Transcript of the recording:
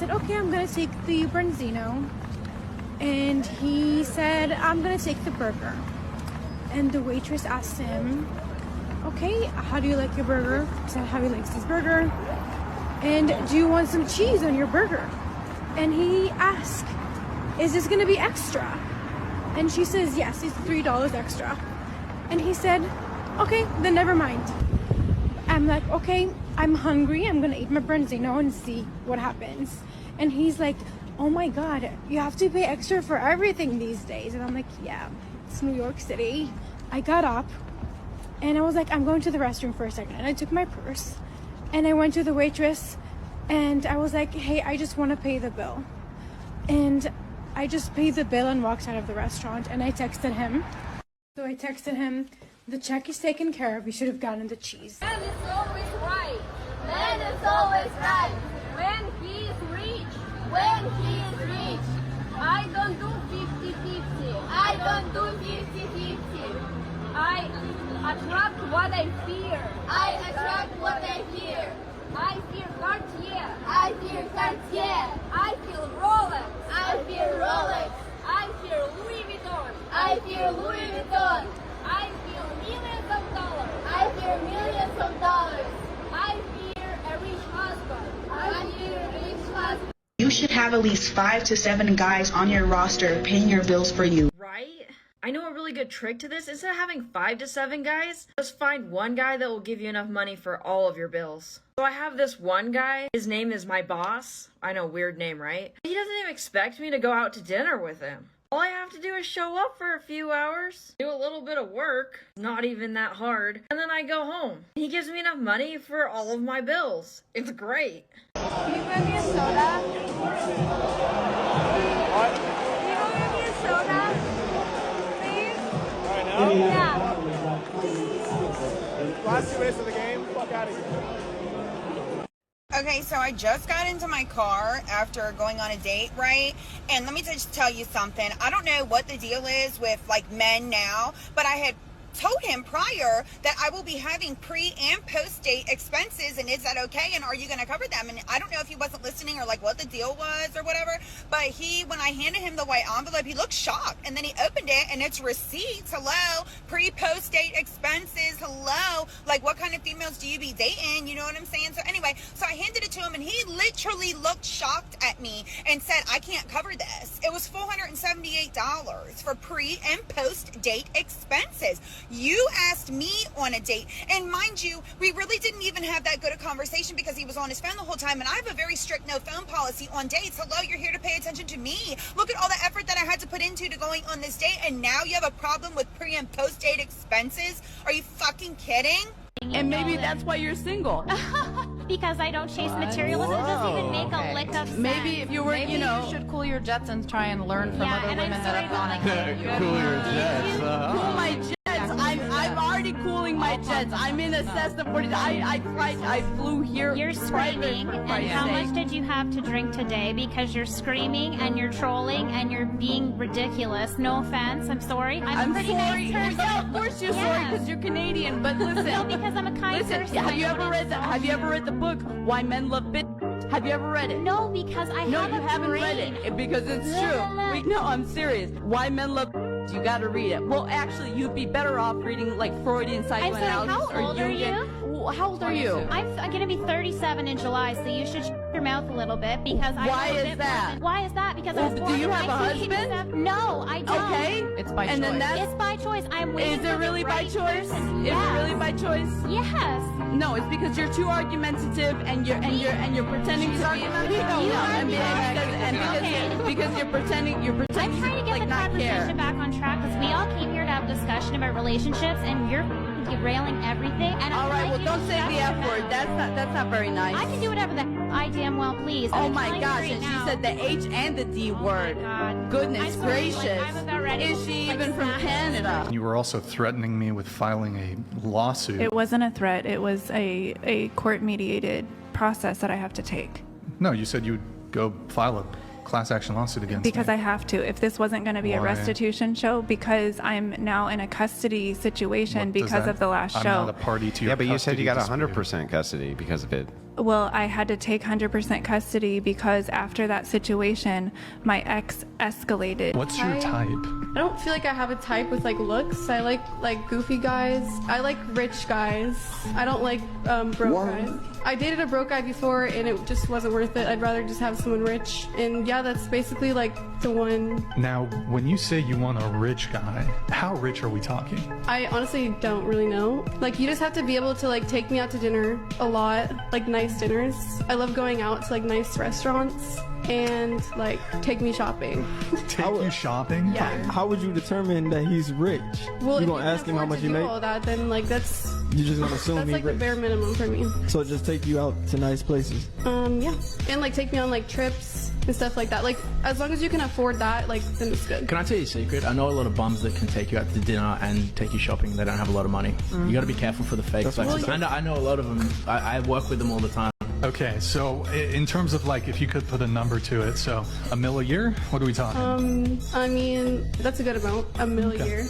said, okay, I'm gonna take the branzino. And he said, I'm gonna take the burger. And the waitress asked him, okay, how do you like your burger? He said how he likes his burger. And do you want some cheese on your burger? And he asked, is this gonna be extra? And she says, yes, it's $3 extra. And he said, okay, then never mind. I'm like, okay, I'm hungry. I'm gonna eat my branzino and see what happens. And he's like, oh my God, you have to pay extra for everything these days. And I'm like, yeah, it's New York City. I got up and I was like, I'm going to the restroom for a second. And I took my purse and I went to the waitress and I was like, hey, I just want to pay the bill. And I just paid the bill and walked out of the restaurant. And I texted him. So I texted him, the check is taken care of. You should have gotten the cheese. Man is always right. Man is always right. When he is rich. When he is rich. I don't do 50-50. I don't do 50-50. I attract what I fear. I attract what I fear. I fear Cartier. I fear Cartier. I feel Rolex. I fear Rolex. I fear Louis Vuitton. I fear Louis Vuitton. I fear millions of dollars. I fear millions of dollars. I fear a rich husband. I fear a rich husband. You should have at least 5 to 7 guys on your roster paying your bills for you. Right? I know a really good trick to this. Instead of having 5 to 7 guys, just find one guy that will give you enough money for all of your bills. So I have this one guy. His name is my boss. I know, weird name, right? He doesn't even expect me to go out to dinner with him. All I have to do is show up for a few hours, do a little bit of work, not even that hard, and then I go home. He gives me enough money for all of my bills. It's great. Can you give me a soda? What? Can you give me a soda? Please? Right now? Yeah. Last 2 minutes of the game, fuck out of here. Okay, so I just got into my car after going on a date, right? And let me just tell you something. I don't know what the deal is with like men now, but I had told him prior that I will be having pre and post date expenses, and is that okay, and are you going to cover them? And I don't know if he wasn't listening or like what the deal was or whatever, but when I handed him the white envelope, he looked shocked, and then he opened it and it's receipts. Hello, pre post date expenses. Hello, like what kind of females do you be dating? You know what I'm saying? So anyway, so I handed it to him and he literally looked shocked at me and said, I can't cover this. It was $478 for pre and post date expenses. You asked me on a date, and mind you, we really didn't even have that good a conversation because he was on his phone the whole time, and I have a very strict no phone policy on dates. Hello, you're here to pay attention to me. Look at all the effort that I had to put into going on this date, and now you have a problem with pre and post date expenses? Are you fucking kidding? And maybe that's why you're single. Because I don't chase materialism. It doesn't even make a lick of sense. Maybe if you were, Maybe you should cool your jets and try and learn from other and women I'm that sorry, have gone but, ahead. like, Cool your jets. cool my jets. I'm already cooling my jets. I'm in a Cessna 40. I flew here. You're screaming, and how much did you have to drink today? Because you're screaming and you're trolling and you're being ridiculous. No offense, I'm sorry. I'm a pretty sorry. nice person. No, of course you're sorry because you're Canadian. But listen, No, because I'm a kind person. Have you ever read Have you ever read the book Why Men Love Bitch? Have you ever read it? No, because I No, have you a haven't brain. read it because it's true. No, I'm serious. Why Men Love Bitch? You gotta read it. Well, actually, you'd be better off reading like Freudian I'm sorry, psychoanalysis how old or are Jungian. you? How old are you? I'm gonna be 37 in July, so you should shut your mouth a little bit because I Why know a is bit more that? than- Why is that? Because I Well, was do born you in have a husband? 1987. No, I don't. Okay. It's by And then choice. that's It's by choice. I'm waiting Is for it the really by right choice? person. Is Yes. it really by choice? Yes. No, it's because you're too argumentative and you're pretending to be. Because you're pretending I'm trying to get like the not conversation care. back on track because we all came here to have a discussion about relationships, and you're derailing everything. And All right, well, don't say the F word. That's not very nice. I can do whatever the I damn well please. Oh I'm my telling you gosh, right and she now. said the H and the D word. God. Goodness I'm sorry, like, gracious. I'm about ready Is to, she like, even from snap. Canada? You were also threatening me with filing a lawsuit. It wasn't a threat. It was a court-mediated process that I have to take. No, you said you'd go file a class action lawsuit against Because me. I have to. If this wasn't going to be a Why? restitution show, because I'm now in a custody situation What does because that- of the last I'm show. not a party to your Yeah, but you said you got custody 100% custody because of it. well, I had to take 100% custody because after that situation, my ex escalated. What's your type? I don't feel like I have a type with like looks. I like goofy guys. I like rich guys. I don't like broke guys. I dated a broke guy before and it just wasn't worth it. I'd rather just have someone rich. And yeah, that's basically like the one. Now, when you say you want a rich guy, how rich are we talking? I honestly don't really know. Like, you just have to be able to like take me out to dinner a lot, like nice dinners. I love going out to like nice restaurants and like take me shopping. Take you shopping? Yeah. How would you determine that he's rich? Well, you if gonna ask him how much he makes? all that, then like that's You just gonna assume that's he's like the rich. bare minimum for me. So just take you out to nice places. Yeah, and like take me on like trips and stuff like that. Like as long as you can afford that, like then it's good. Can I tell you a secret? I know a lot of bums that can take you out to dinner and take you shopping. They don't have a lot of money. You got to be careful for the fake flexes. I know a lot of them. I work with them all the time. Okay, so in terms of like, if you could put a number to it, so $1 million a year? What are we talking? I mean, that's a good amount. $1 million a year.